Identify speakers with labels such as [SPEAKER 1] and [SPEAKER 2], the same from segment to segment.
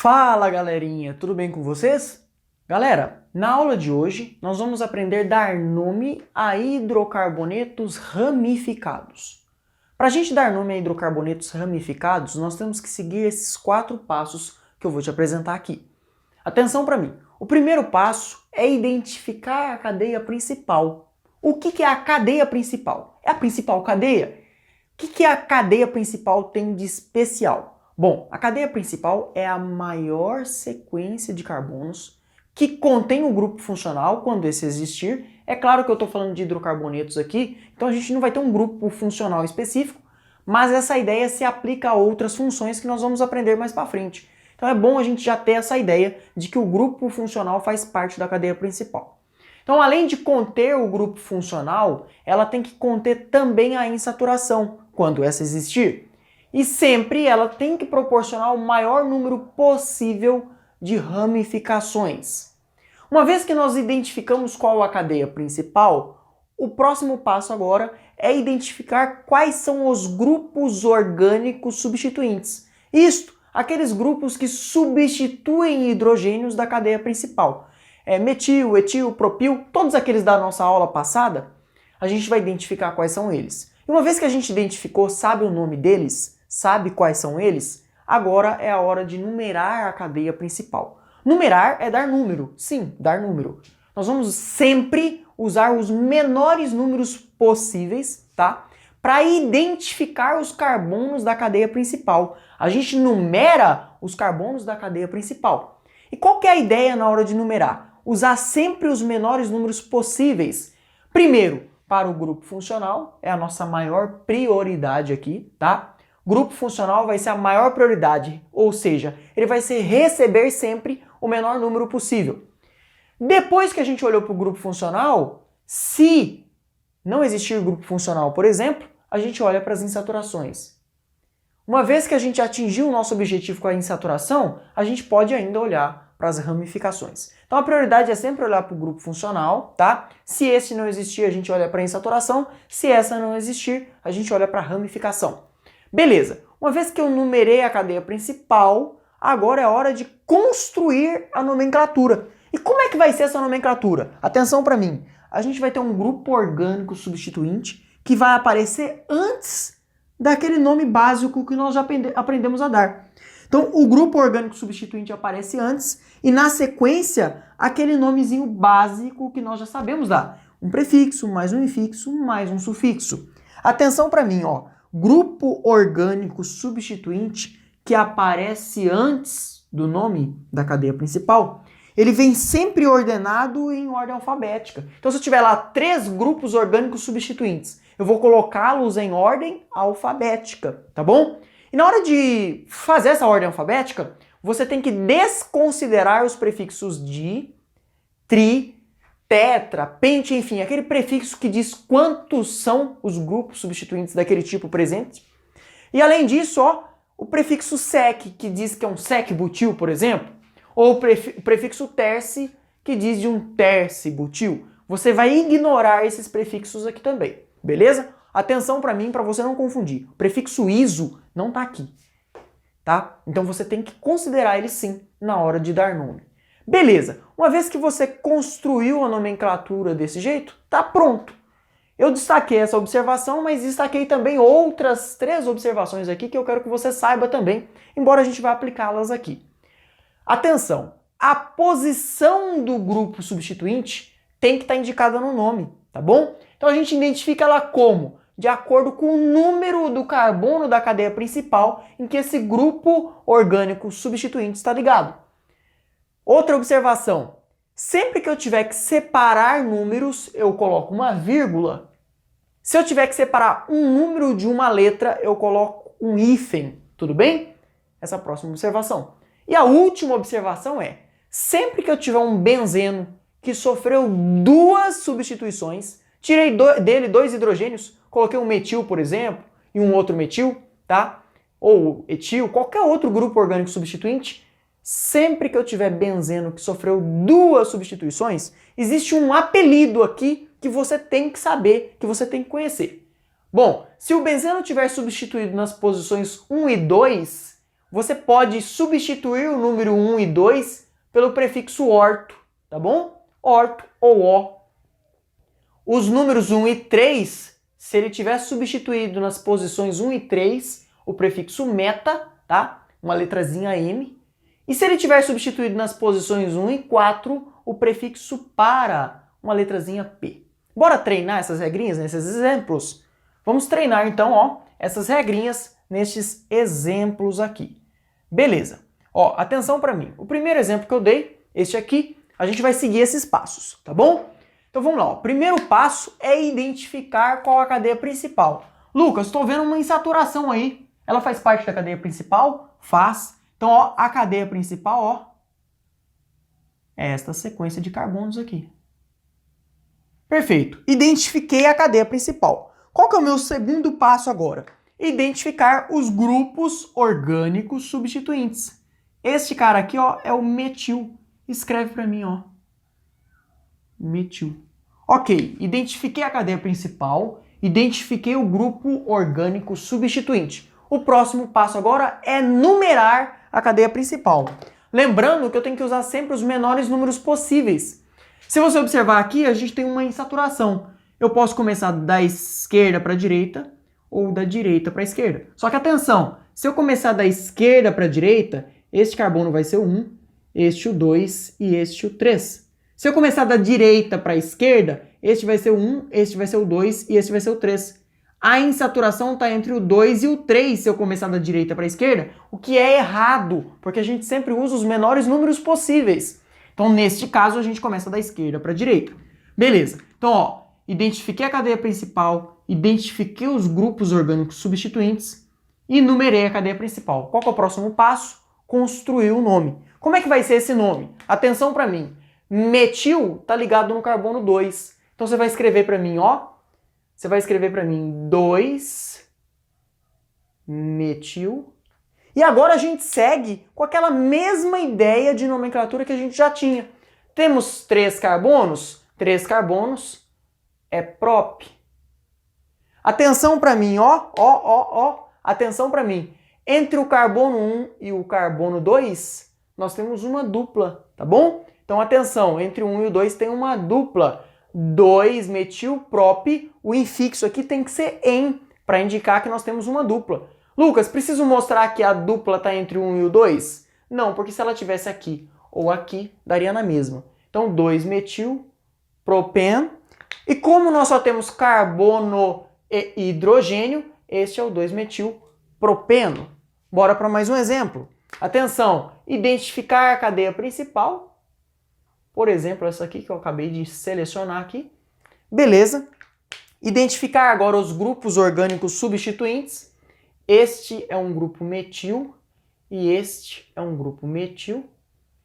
[SPEAKER 1] Fala galerinha, tudo bem com vocês? Galera, na aula de hoje nós vamos aprender a dar nome a hidrocarbonetos ramificados. Para a gente dar nome a hidrocarbonetos ramificados, nós temos que seguir esses 4 passos que eu vou te apresentar aqui. Atenção para mim, o primeiro passo é identificar a cadeia principal. O que é a cadeia principal? É a principal cadeia? O que a cadeia principal tem de especial? Bom, a cadeia principal é a maior sequência de carbonos que contém o grupo funcional, quando esse existir. É claro que eu estou falando de hidrocarbonetos aqui, então a gente não vai ter um grupo funcional específico, mas essa ideia se aplica a outras funções que nós vamos aprender mais para frente. Então é bom a gente já ter essa ideia de que o grupo funcional faz parte da cadeia principal. Então, além de conter o grupo funcional, ela tem que conter também a insaturação, quando essa existir. E sempre ela tem que proporcionar o maior número possível de ramificações. Uma vez que nós identificamos qual a cadeia principal, o próximo passo agora é identificar quais são os grupos orgânicos substituintes. Isto, aqueles grupos que substituem hidrogênios da cadeia principal. Metil, etil, propil, todos aqueles da nossa aula passada, a gente vai identificar quais são eles. E uma vez que a gente identificou, sabe o nome deles, sabe quais são eles, agora é a hora de numerar a cadeia principal. Numerar é dar número, sim, dar número. Nós vamos sempre usar os menores números possíveis, tá? Para identificar os carbonos da cadeia principal. A gente numera os carbonos da cadeia principal. E qual que é a ideia na hora de numerar? Usar sempre os menores números possíveis. Primeiro, para o grupo funcional, é a nossa maior prioridade aqui, tá? Grupo funcional vai ser a maior prioridade, ou seja, ele vai receber sempre o menor número possível. Depois que a gente olhou para o grupo funcional, se não existir grupo funcional, por exemplo, a gente olha para as insaturações. Uma vez que a gente atingiu o nosso objetivo com a insaturação, a gente pode ainda olhar para as ramificações. Então a prioridade é sempre olhar para o grupo funcional, tá? Se esse não existir, a gente olha para a insaturação. Se essa não existir, a gente olha para a ramificação. Beleza, uma vez que eu numerei a cadeia principal, agora é hora de construir a nomenclatura. E como é que vai ser essa nomenclatura? Atenção para mim, a gente vai ter um grupo orgânico substituinte que vai aparecer antes daquele nome básico que nós já aprendemos a dar. Então o grupo orgânico substituinte aparece antes e na sequência aquele nomezinho básico que nós já sabemos dar. Um prefixo, mais um infixo, mais um sufixo. Atenção para mim, ó. Grupo orgânico substituinte que aparece antes do nome da cadeia principal, ele vem sempre ordenado em ordem alfabética. Então se eu tiver lá 3 grupos orgânicos substituintes, eu vou colocá-los em ordem alfabética, tá bom? E na hora de fazer essa ordem alfabética, você tem que desconsiderar os prefixos di, tri, tetra, pente, enfim, aquele prefixo que diz quantos são os grupos substituintes daquele tipo presentes. E além disso, ó, o prefixo sec, que diz que é um sec-butil, por exemplo, ou o prefixo terce, que diz de um terce-butil. Você vai ignorar esses prefixos aqui também, beleza? Atenção para mim, para você não confundir. O prefixo iso não está aqui, tá? Então você tem que considerar ele sim na hora de dar nome. Beleza, uma vez que você construiu a nomenclatura desse jeito, tá pronto. Eu destaquei essa observação, mas destaquei também outras 3 observações aqui que eu quero que você saiba também, embora a gente vá aplicá-las aqui. Atenção, a posição do grupo substituinte tem que estar indicada no nome, tá bom? Então a gente identifica ela como? De acordo com o número do carbono da cadeia principal em que esse grupo orgânico substituinte está ligado. Outra observação, sempre que eu tiver que separar números, eu coloco uma vírgula. Se eu tiver que separar um número de uma letra, eu coloco um hífen, tudo bem? Essa é a próxima observação. E a última observação é, sempre que eu tiver um benzeno que sofreu 2 substituições, tirei dele 2 hidrogênios, coloquei um metil, por exemplo, e um outro metil, tá? Ou etil, qualquer outro grupo orgânico substituinte, sempre que eu tiver benzeno que sofreu 2 substituições, existe um apelido aqui que você tem que saber, que você tem que conhecer. Bom, se o benzeno tiver substituído nas posições 1 e 2, você pode substituir o número 1 e 2 pelo prefixo orto, tá bom? Orto ou ó. Os números 1 e 3, se ele tiver substituído nas posições 1 e 3, o prefixo meta, tá? Uma letrazinha M. E se ele tiver substituído nas posições 1 e 4, o prefixo para, uma letrazinha P. Bora treinar essas regrinhas nesses exemplos? Vamos treinar então, ó, essas regrinhas nestes exemplos aqui. Beleza. Ó, atenção para mim. O primeiro exemplo que eu dei, este aqui, a gente vai seguir esses passos, tá bom? Então vamos lá. O primeiro passo é identificar qual a cadeia principal. Lucas, estou vendo uma insaturação aí. Ela faz parte da cadeia principal? Faz. Então, ó, a cadeia principal, ó, é esta sequência de carbonos aqui. Perfeito. Identifiquei a cadeia principal. Qual que é o meu segundo passo agora? Identificar os grupos orgânicos substituintes. Este cara aqui, ó, é o metil. Escreve para mim, ó. Metil. Ok, identifiquei a cadeia principal, identifiquei o grupo orgânico substituinte. O próximo passo agora é numerar a cadeia principal. Lembrando que eu tenho que usar sempre os menores números possíveis. Se você observar aqui, a gente tem uma insaturação. Eu posso começar da esquerda para a direita ou da direita para a esquerda. Só que atenção, se eu começar da esquerda para a direita, este carbono vai ser o 1, este o 2 e este o 3. Se eu começar da direita para a esquerda, este vai ser o 1, este vai ser o 2 e este vai ser o 3. A insaturação está entre o 2 e o 3 se eu começar da direita para a esquerda, o que é errado, porque a gente sempre usa os menores números possíveis. Então, neste caso, a gente começa da esquerda para a direita. Beleza. Então, ó, identifiquei a cadeia principal, identifiquei os grupos orgânicos substituintes e numerei a cadeia principal. Qual que é o próximo passo? Construir o nome. Como é que vai ser esse nome? Atenção para mim. Metil está ligado no carbono 2. Então, você vai escrever para mim, ó. Você vai escrever para mim 2-metil. E agora a gente segue com aquela mesma ideia de nomenclatura que a gente já tinha. Temos 3 carbonos. 3 carbonos é prop. Atenção para mim, ó. Atenção para mim. Entre o carbono 1 e o carbono 2, nós temos uma dupla, tá bom? Então, atenção. Entre o 1 e o 2 tem uma dupla. 2-metilprop, o infixo aqui tem que ser em, para indicar que nós temos uma dupla. Lucas, preciso mostrar que a dupla está entre o 1 e o 2? Não, porque se ela tivesse aqui ou aqui, daria na mesma. Então, 2-metilpropen. E como nós só temos carbono e hidrogênio, este é o 2-metilpropeno. Bora para mais um exemplo. Atenção, identificar a cadeia principal. Por exemplo, essa aqui que eu acabei de selecionar aqui. Beleza. Identificar agora os grupos orgânicos substituintes. Este é um grupo metil e este é um grupo metil.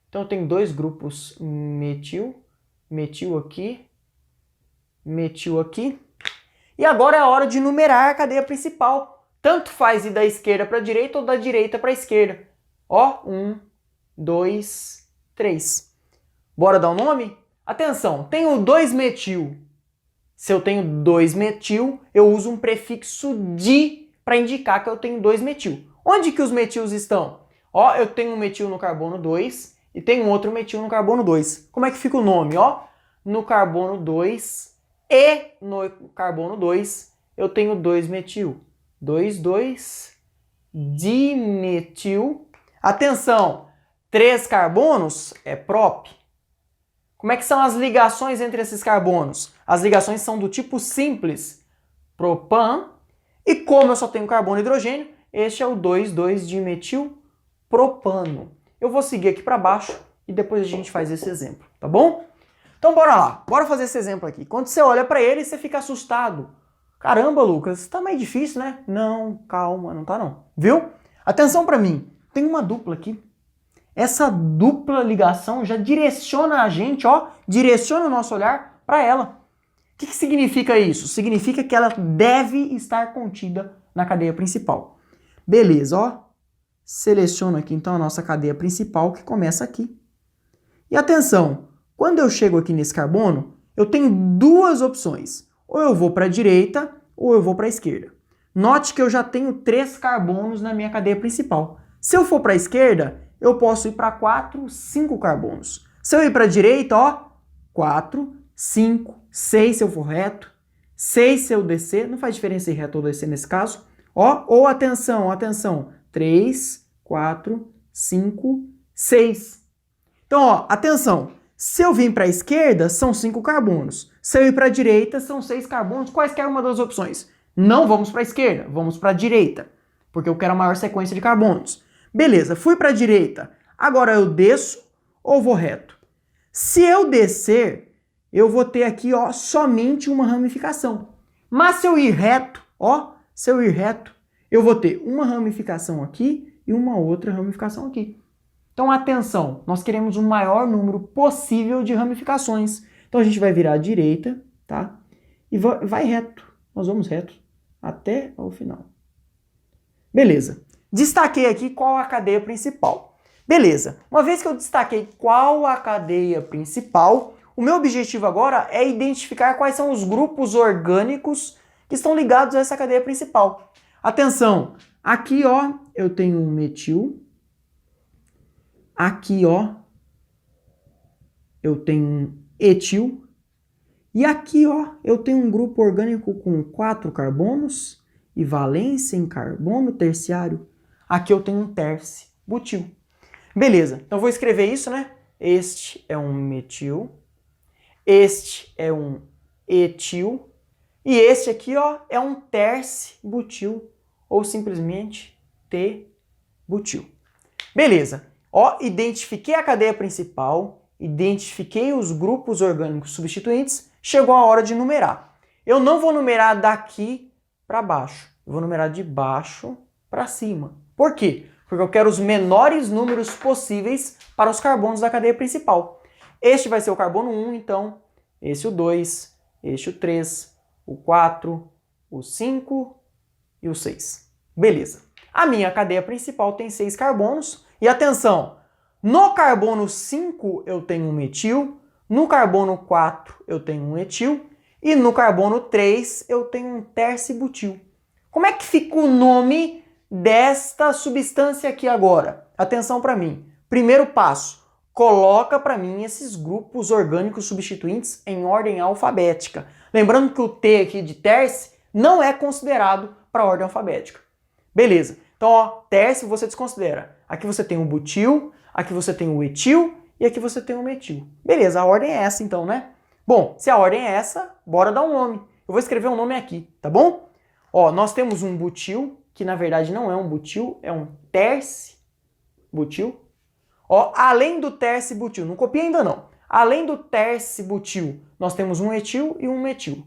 [SPEAKER 1] Então, eu tenho 2 grupos metil. Metil aqui. Metil aqui. E agora é a hora de numerar a cadeia principal. Tanto faz ir da esquerda para a direita ou da direita para a esquerda. Ó, 1, 2, 3. Bora dar um nome? Atenção, tenho 2-metil. Se eu tenho 2-metil, eu uso um prefixo di para indicar que eu tenho 2-metil. Onde que os metils estão? Ó, eu tenho um metil no carbono 2 e tenho outro metil no carbono 2. Como é que fica o nome? Ó, no carbono 2 e no carbono 2 eu tenho 2-metil. 2,2-dimetil. Atenção, 3 carbonos é prop. Como é que são as ligações entre esses carbonos? As ligações são do tipo simples, propan, e como eu só tenho carbono e hidrogênio, este é o 2,2-dimetilpropano. Eu vou seguir aqui para baixo e depois a gente faz esse exemplo, tá bom? Então bora lá, bora fazer esse exemplo aqui. Quando você olha para ele, você fica assustado. Caramba, Lucas, tá meio difícil, né? Não, calma, não tá não. Viu? Atenção para mim, tem uma dupla aqui. Essa dupla ligação já direciona a gente, ó, direciona o nosso olhar para ela. O que significa isso? Significa que ela deve estar contida na cadeia principal. Beleza, ó. Seleciono aqui então a nossa cadeia principal que começa aqui. E atenção, quando eu chego aqui nesse carbono, eu tenho 2 opções. Ou eu vou para a direita ou eu vou para a esquerda. Note que eu já tenho 3 carbonos na minha cadeia principal. Se eu for para a esquerda, eu posso ir para 4, 5 carbonos. Se eu ir para a direita, ó, 4, 5, 6 se eu for reto, 6 se eu descer, não faz diferença ir reto ou descer nesse caso. Ó, ou atenção, atenção, 3, 4, 5, 6. Então, ó, atenção, se eu vim para a esquerda, são 5 carbonos. Se eu ir para a direita, são 6 carbonos, quaisquer uma das opções. Não vamos para a esquerda, vamos para a direita, porque eu quero a maior sequência de carbonos. Beleza, fui para a direita, agora eu desço ou vou reto? Se eu descer, eu vou ter aqui, ó, somente uma ramificação. Mas se eu ir reto, ó, se eu ir reto, eu vou ter uma ramificação aqui e uma outra ramificação aqui. Então, atenção, nós queremos o maior número possível de ramificações. Então, a gente vai virar à direita, tá? E vai reto. Nós vamos reto até o final. Beleza. Destaquei aqui qual a cadeia principal. Beleza. Uma vez que eu destaquei qual a cadeia principal, o meu objetivo agora é identificar quais são os grupos orgânicos que estão ligados a essa cadeia principal. Atenção, aqui, ó, eu tenho um metil. Aqui, ó, eu tenho um etil. E aqui, ó, eu tenho um grupo orgânico com 4 carbonos e valência em carbono terciário. Aqui eu tenho um tércio-butil. Beleza, então vou escrever isso, né? Este é um metil, este é um etil e este aqui, ó, é um tércio-butil ou simplesmente T-butil. Beleza. Ó, identifiquei a cadeia principal, identifiquei os grupos orgânicos substituintes, chegou a hora de numerar. Eu não vou numerar daqui para baixo, eu vou numerar de baixo para cima. Por quê? Porque eu quero os menores números possíveis para os carbonos da cadeia principal. Este vai ser o carbono 1, então, este o 2, este o 3, o 4, o 5 e o 6. Beleza. A minha cadeia principal tem 6 carbonos. E atenção, no carbono 5 eu tenho um metil, no carbono 4 eu tenho um etil e no carbono 3 eu tenho um tércio-butil. Como é que fica o nome desta substância aqui agora? Atenção para mim. Primeiro passo, coloca para mim esses grupos orgânicos substituintes em ordem alfabética. Lembrando que o T aqui de tércio não é considerado para a ordem alfabética. Beleza. Então, ó, tércio você desconsidera. Aqui você tem o butil, aqui você tem o etil e aqui você tem o metil. Beleza, a ordem é essa então, né? Bom, se a ordem é essa, bora dar um nome. Eu vou escrever um nome aqui, tá bom? Ó, nós temos um butil, que na verdade não é um butil, é um tércio-butil. Ó, além do tércio-butil, não copia ainda não. Além do tércio-butil, nós temos um etil e um metil.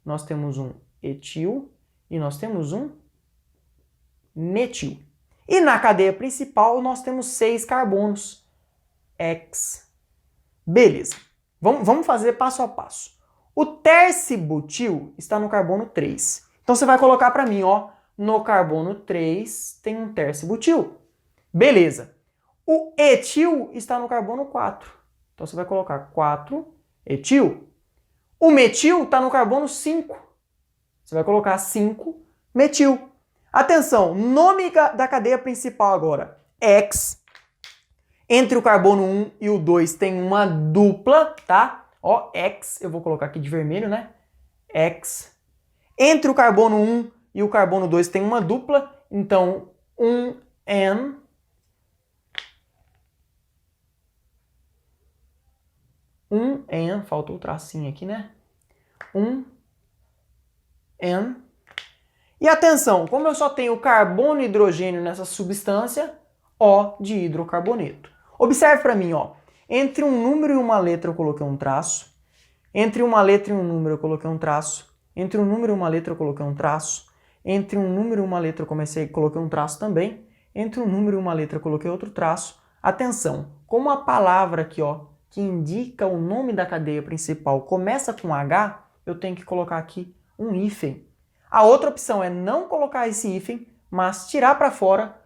[SPEAKER 1] Nós temos um etil e nós temos um metil. E na cadeia principal nós temos 6 carbonos. X. Beleza. Vamos fazer passo a passo. O tércio-butil está no carbono 3. Então você vai colocar para mim, ó, no carbono 3 tem um tércio-butil. Beleza. O etil está no carbono 4. Então você vai colocar 4 etil. O metil está no carbono 5. Você vai colocar 5 metil. Atenção, nome da cadeia principal agora, X. Entre o carbono 1 e o 2 tem uma dupla, tá? Ó, X, eu vou colocar aqui de vermelho, né? X. Entre o carbono 1 e o carbono 2 tem uma dupla, então 1N. Faltou o tracinho aqui, né? 1N. E atenção, como eu só tenho carbono e hidrogênio nessa substância, O de hidrocarboneto. Observe para mim, ó. Entre um número e uma letra eu coloquei um traço. Entre uma letra e um número eu coloquei um traço. Entre um número e uma letra eu coloquei um traço. Entre um número e uma letra eu coloquei um traço também. Entre um número e uma letra eu coloquei outro traço. Atenção, como a palavra aqui, ó, que indica o nome da cadeia principal começa com H, eu tenho que colocar aqui um hífen. A outra opção é não colocar esse hífen, mas tirar para fora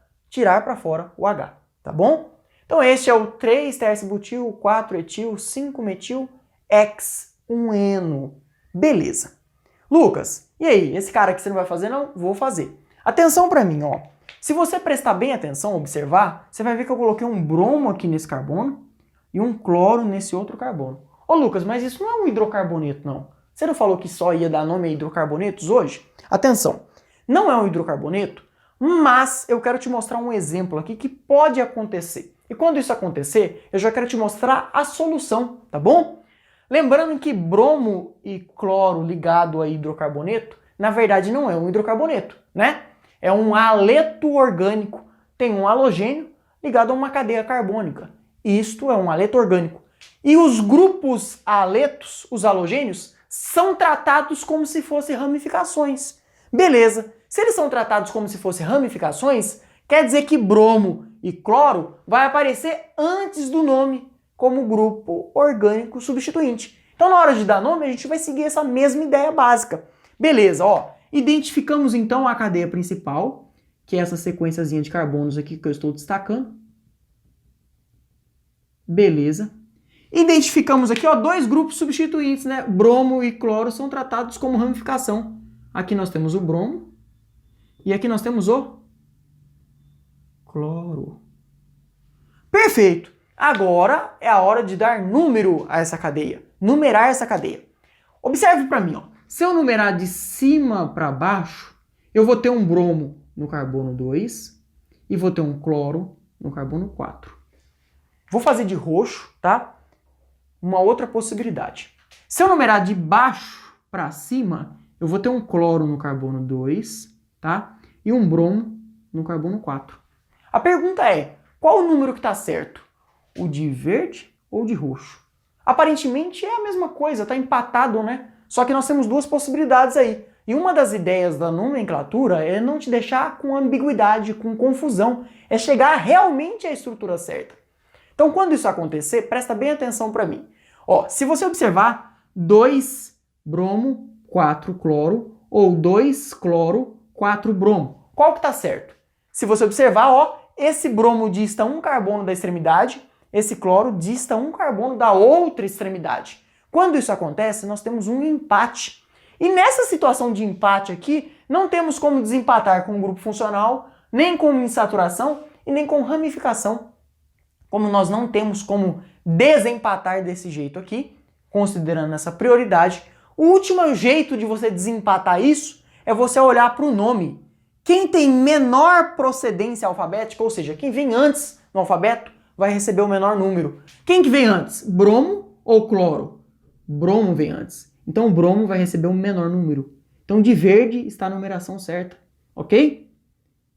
[SPEAKER 1] o H, tá bom? Então este é o 3 tércio-butil, 4 etil, 5 metil, X, 1Eno. Beleza. Lucas, e aí? Esse cara aqui você não vai fazer? Não? Vou fazer. Atenção para mim, ó. Se você prestar bem atenção, observar, você vai ver que eu coloquei um bromo aqui nesse carbono e um cloro nesse outro carbono. Ô Lucas, mas isso não é um hidrocarboneto não. Você não falou que só ia dar nome a hidrocarbonetos hoje? Atenção, não é um hidrocarboneto, mas eu quero te mostrar um exemplo aqui que pode acontecer. E quando isso acontecer, eu já quero te mostrar a solução, tá bom? Lembrando que bromo e cloro ligado a hidrocarboneto, na verdade não é um hidrocarboneto, né? É um haleto orgânico, tem um halogênio ligado a uma cadeia carbônica. Isto é um haleto orgânico. E os grupos haletos, os halogênios, são tratados como se fossem ramificações. Beleza, se eles são tratados como se fossem ramificações, quer dizer que bromo e cloro vai aparecer antes do nome como grupo orgânico substituinte. Então na hora de dar nome a gente vai seguir essa mesma ideia básica. Beleza, ó, identificamos então a cadeia principal, que é essa sequenciazinha de carbonos aqui que eu estou destacando. Beleza. Identificamos aqui, ó, dois grupos substituintes, né? Bromo e cloro são tratados como ramificação. Aqui nós temos o bromo e aqui nós temos o cloro. Perfeito! Agora é a hora de dar número a essa cadeia, numerar essa cadeia. Observe para mim, ó. Se eu numerar de cima para baixo, eu vou ter um bromo no carbono 2 e vou ter um cloro no carbono 4. Vou fazer de roxo, tá? Uma outra possibilidade. Se eu numerar de baixo para cima, eu vou ter um cloro no carbono 2, tá? E um bromo no carbono 4. A pergunta é, qual o número que está certo? O de verde ou de roxo? Aparentemente é a mesma coisa, tá empatado, né? Só que nós temos duas possibilidades aí. E uma das ideias da nomenclatura é não te deixar com ambiguidade, com confusão. É chegar realmente à estrutura certa. Então, quando isso acontecer, presta bem atenção para mim. Ó, se você observar 2 bromo, 4 cloro, ou 2 cloro, 4 bromo, qual que tá certo? Se você observar, ó, esse bromo dista um carbono da extremidade, esse cloro dista um carbono da outra extremidade. Quando isso acontece, nós temos um empate. E nessa situação de empate aqui, não temos como desempatar com o grupo funcional, nem com insaturação e nem com ramificação. Como nós não temos como desempatar desse jeito aqui, considerando essa prioridade, o último jeito de você desempatar isso é você olhar para o nome. Quem tem menor procedência alfabética, ou seja, quem vem antes no alfabeto, vai receber o menor número. Quem que vem antes? Bromo ou cloro? Bromo vem antes. Então o bromo vai receber o menor número. Então de verde está a numeração certa, ok?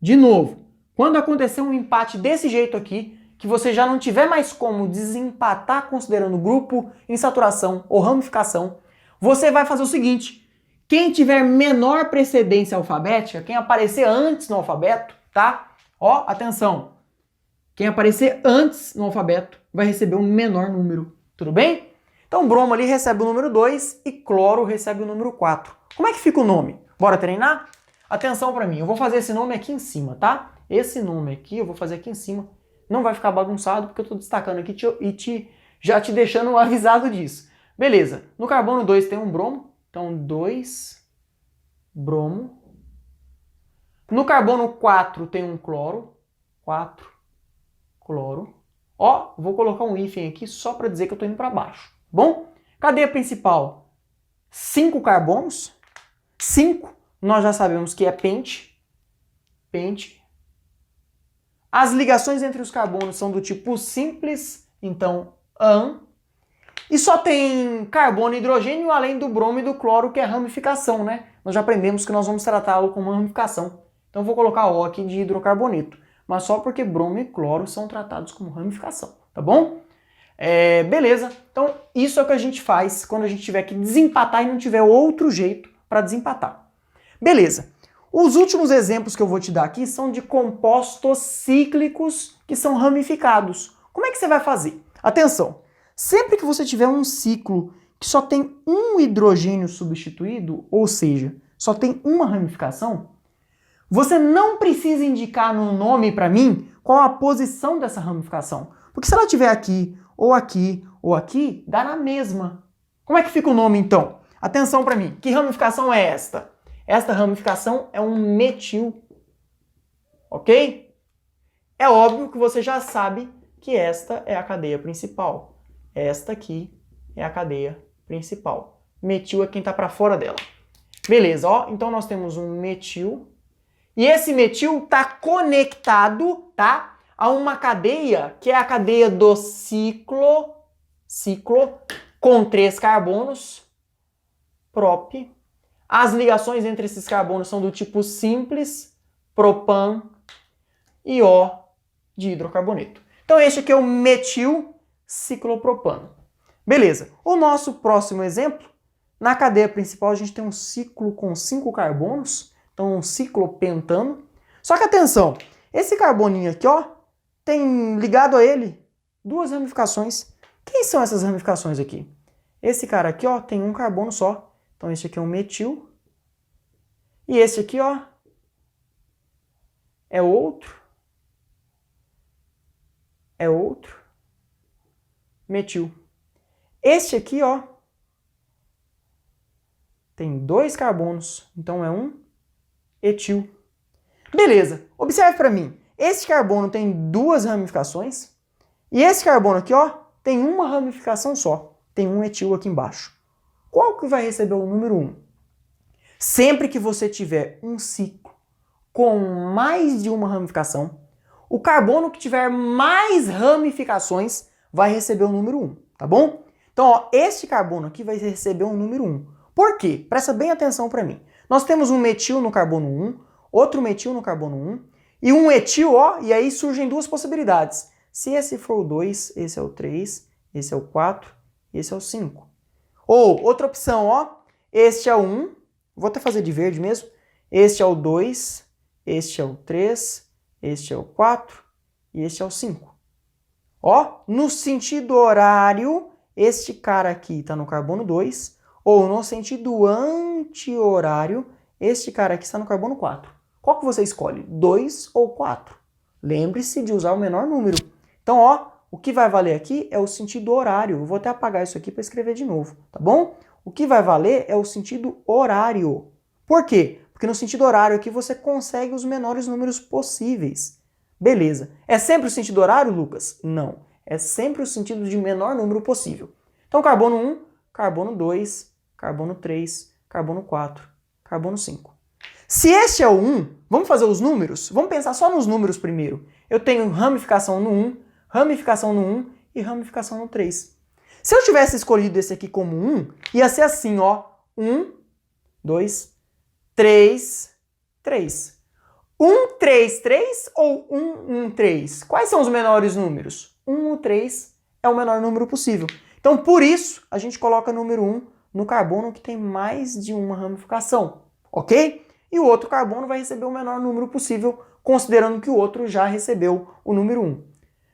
[SPEAKER 1] De novo, quando acontecer um empate desse jeito aqui, que você já não tiver mais como desempatar considerando grupo, insaturação ou ramificação, você vai fazer o seguinte, quem tiver menor precedência alfabética, quem aparecer antes no alfabeto, tá? Ó, atenção, quem aparecer antes no alfabeto vai receber o menor número, tudo bem? Então bromo ali recebe o número 2 e cloro recebe o número 4. Como é que fica o nome? Bora treinar? Atenção para mim, eu vou fazer esse nome aqui em cima, tá? Esse nome aqui eu vou fazer aqui em cima. Não vai ficar bagunçado porque eu estou destacando aqui e já te deixando avisado disso. Beleza, no carbono 2 tem um bromo, então 2 bromo. No carbono 4 tem um cloro, 4 cloro. Ó, vou colocar um hífen aqui só para dizer que eu estou indo para baixo. Bom, cadeia principal, 5 carbonos. 5, nós já sabemos que é pente. Pente. As ligações entre os carbonos são do tipo simples, então â. E só tem carbono e hidrogênio além do bromo e do cloro, que é ramificação, né? Nós já aprendemos que nós vamos tratá-lo como ramificação. Então eu vou colocar O aqui de hidrocarboneto, mas só porque bromo e cloro são tratados como ramificação, tá bom? Beleza, então isso é o que a gente faz quando a gente tiver que desempatar e não tiver outro jeito para desempatar. Beleza. Os últimos exemplos que eu vou te dar aqui são de compostos cíclicos que são ramificados. Como é que você vai fazer? Atenção, sempre que você tiver um ciclo que só tem um hidrogênio substituído, ou seja, só tem uma ramificação, você não precisa indicar no nome para mim qual a posição dessa ramificação. Porque se ela estiver aqui, ou aqui, ou aqui, dá na mesma. Como é que fica o nome então? Atenção para mim, que ramificação é esta? Esta ramificação é um metil. ok? É óbvio que você já sabe que esta é a cadeia principal. Esta aqui é a cadeia principal. Metil é quem está para fora dela. Beleza, ó. Então nós temos um metil. E esse metil está conectado, tá, a uma cadeia que é a cadeia do ciclo com 3 carbonos, prop. As ligações entre esses carbonos são do tipo simples, propan e O de hidrocarboneto. Então este aqui é o metil ciclopropano. Beleza. O nosso próximo exemplo, na cadeia principal a gente tem um ciclo com 5 carbonos, então um ciclopentano. Só que atenção, esse carboninho aqui, ó, tem ligado a ele 2 ramificações. Quem são essas ramificações aqui? Esse cara aqui, ó, tem um carbono só. Então esse aqui é um metil. E esse aqui, ó, é outro metil. Este aqui, ó, tem 2 carbonos, então é um etil. Beleza, observe para mim. Esse carbono tem 2 ramificações e esse carbono aqui, ó, tem uma ramificação só. Tem um etil aqui embaixo. Qual que vai receber o número 1? Sempre que você tiver um ciclo com mais de uma ramificação, o carbono que tiver mais ramificações vai receber o número 1, tá bom? Então, ó, este carbono aqui vai receber o número 1. Por quê? Presta bem atenção para mim. Nós temos um metil no carbono 1, outro metil no carbono 1, e um etil, ó, e aí surgem 2 possibilidades. Se esse for o 2, esse é o 3, esse é o 4, esse é o 5. Ou, outra opção, ó, este é o 1, vou até fazer de verde mesmo, este é o 2, este é o 3, este é o 4 e este é o 5. Ó, no sentido horário, este cara aqui está no carbono 2, ou no sentido anti-horário, este cara aqui está no carbono 4. Qual que você escolhe? 2 ou 4? Lembre-se de usar o menor número. Então, ó, o que vai valer aqui é o sentido horário. Eu vou até apagar isso aqui para escrever de novo, tá bom? O que vai valer é o sentido horário. Por quê? Porque no sentido horário aqui você consegue os menores números possíveis. Beleza. É sempre o sentido horário, Lucas? Não. É sempre o sentido de menor número possível. Então, carbono 1, carbono 2, carbono 3, carbono 4, carbono 5. Se este é o 1, vamos fazer os números? Vamos pensar só nos números primeiro. Eu tenho ramificação no 1, ramificação no 1 e ramificação no 3. Se eu tivesse escolhido esse aqui como 1, ia ser assim, ó. 1, 2, 3, 3. 1, 3, 3 ou 1, 1, 3? Quais são os menores números? 1, 3 é o menor número possível. Então, por isso, a gente coloca número 1 no carbono que tem mais de uma ramificação, ok? E o outro carbono vai receber o menor número possível, considerando que o outro já recebeu o número 1.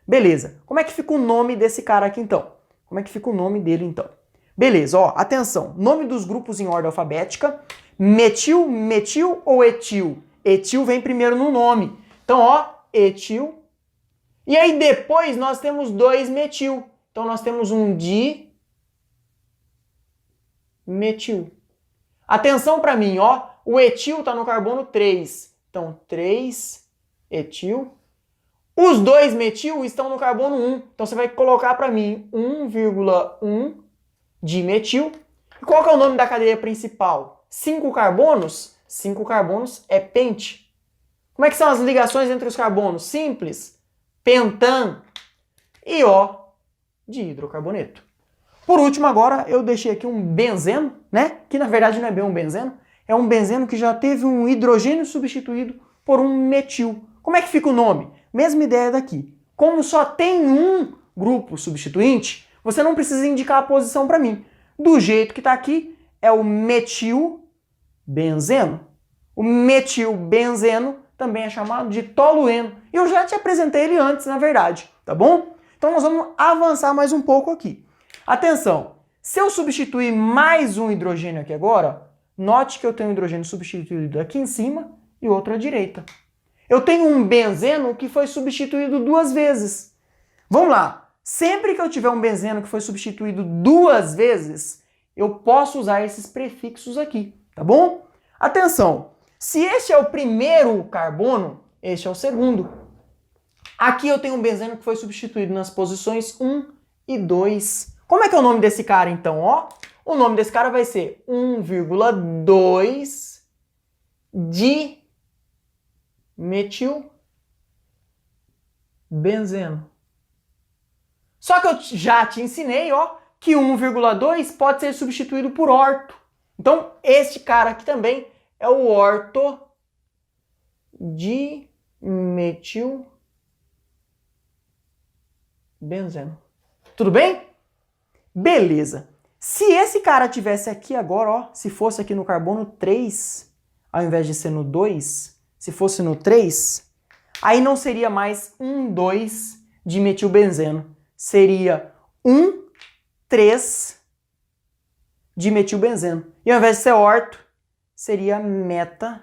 [SPEAKER 1] Beleza. Como é que fica o nome desse cara aqui, então? Como é que fica o nome dele, então? Beleza, ó, atenção. Nome dos grupos em ordem alfabética. Metil, metil ou etil? Etil vem primeiro no nome. Então, ó, etil. E aí depois nós temos 2 metil. Então nós temos um dimetil. Atenção para mim, ó. O etil está no carbono 3. Então, 3 etil. Os 2 metil estão no carbono 1. Então você vai colocar para mim 1,1 dimetil. E qual que é o nome da cadeia principal? 5 carbonos? 5 carbonos é pente. Como é que são as ligações entre os carbonos? Simples. Pentan e O de hidrocarboneto. Por último, agora eu deixei aqui um benzeno, né? Que na verdade não é bem um benzeno. É um benzeno que já teve um hidrogênio substituído por um metil. Como é que fica o nome? Mesma ideia daqui. Como só tem um grupo substituinte, você não precisa indicar a posição para mim. Do jeito que está aqui, é o metilbenzeno. O metilbenzeno também é chamado de tolueno. Eu já te apresentei ele antes, na verdade, tá bom? Então nós vamos avançar mais um pouco aqui. Atenção, se eu substituir mais um hidrogênio aqui agora, note que eu tenho um hidrogênio substituído aqui em cima e outro à direita. Eu tenho um benzeno que foi substituído 2 vezes. Vamos lá. Sempre que eu tiver um benzeno que foi substituído 2 vezes, eu posso usar esses prefixos aqui, tá bom? Atenção. Se este é o primeiro carbono, Este é o segundo. Aqui eu tenho um benzeno que foi substituído nas posições 1 e 2. Como é que é o nome desse cara, então? Ó, o nome desse cara vai ser 1,2 de metilbenzeno. Só que eu já te ensinei, ó, que 1,2 pode ser substituído por orto. Então, este cara aqui também é o orto de metilbenzeno. Tudo bem? Beleza. Se esse cara tivesse aqui agora, ó, se fosse aqui no carbono 3, ao invés de ser no 2, se fosse no 3, aí não seria mais 1,2 de metilbenzeno. Seria 1,3 de metilbenzeno. E ao invés de ser orto, seria meta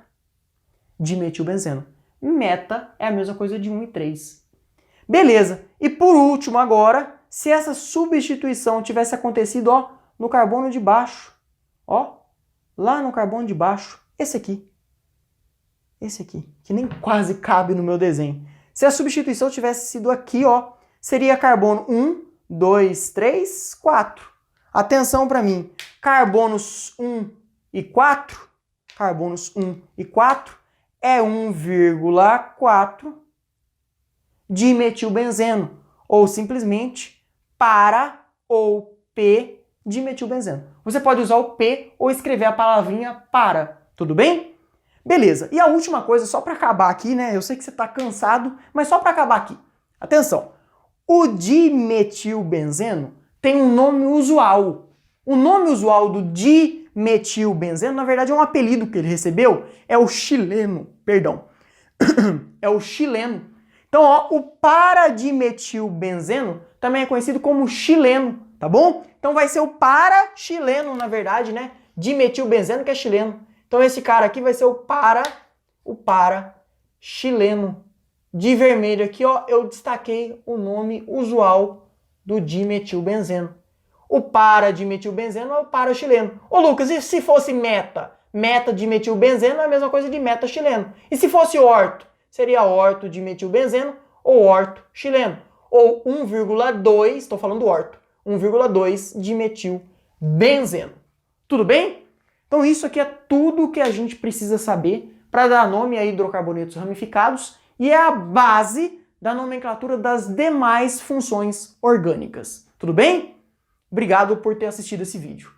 [SPEAKER 1] de metilbenzeno. Meta é a mesma coisa de 1 e 3. Beleza. E por último agora, se essa substituição tivesse acontecido, ó, no carbono de baixo, ó, lá no carbono de baixo, esse aqui, que nem quase cabe no meu desenho. Se a substituição tivesse sido aqui, ó, seria carbono 1, 2, 3, 4. Atenção para mim, carbonos 1 e 4, é 1,4 de metilbenzeno, ou simplesmente para ou P de metilbenzeno. Você pode usar o P ou escrever a palavrinha para, tudo bem? Beleza, e a última coisa, só para acabar aqui, né? Eu sei que você está cansado, mas só para acabar aqui. Atenção, o dimetilbenzeno tem um nome usual. O nome usual do dimetilbenzeno, na verdade, é um apelido que ele recebeu, é o chileno, perdão. É o chileno. Então, ó, o paradimetilbenzeno também é conhecido como chileno, tá bom? Então vai ser o para-chileno, na verdade, né? Dimetilbenzeno que é chileno. Então esse cara aqui vai ser o para-chileno. De vermelho aqui, ó, eu destaquei o nome usual do dimetilbenzeno. O para-dimetilbenzeno é o para-chileno. Ô Lucas, e se fosse meta? Meta-dimetilbenzeno é a mesma coisa de meta-chileno. E se fosse orto? Seria orto de metilbenzeno ou orto chileno. Ou 1,2, estou falando do orto, 1,2 de metilbenzeno. Tudo bem? Então isso aqui é tudo que a gente precisa saber para dar nome a hidrocarbonetos ramificados e é a base da nomenclatura das demais funções orgânicas. Tudo bem? Obrigado por ter assistido esse vídeo.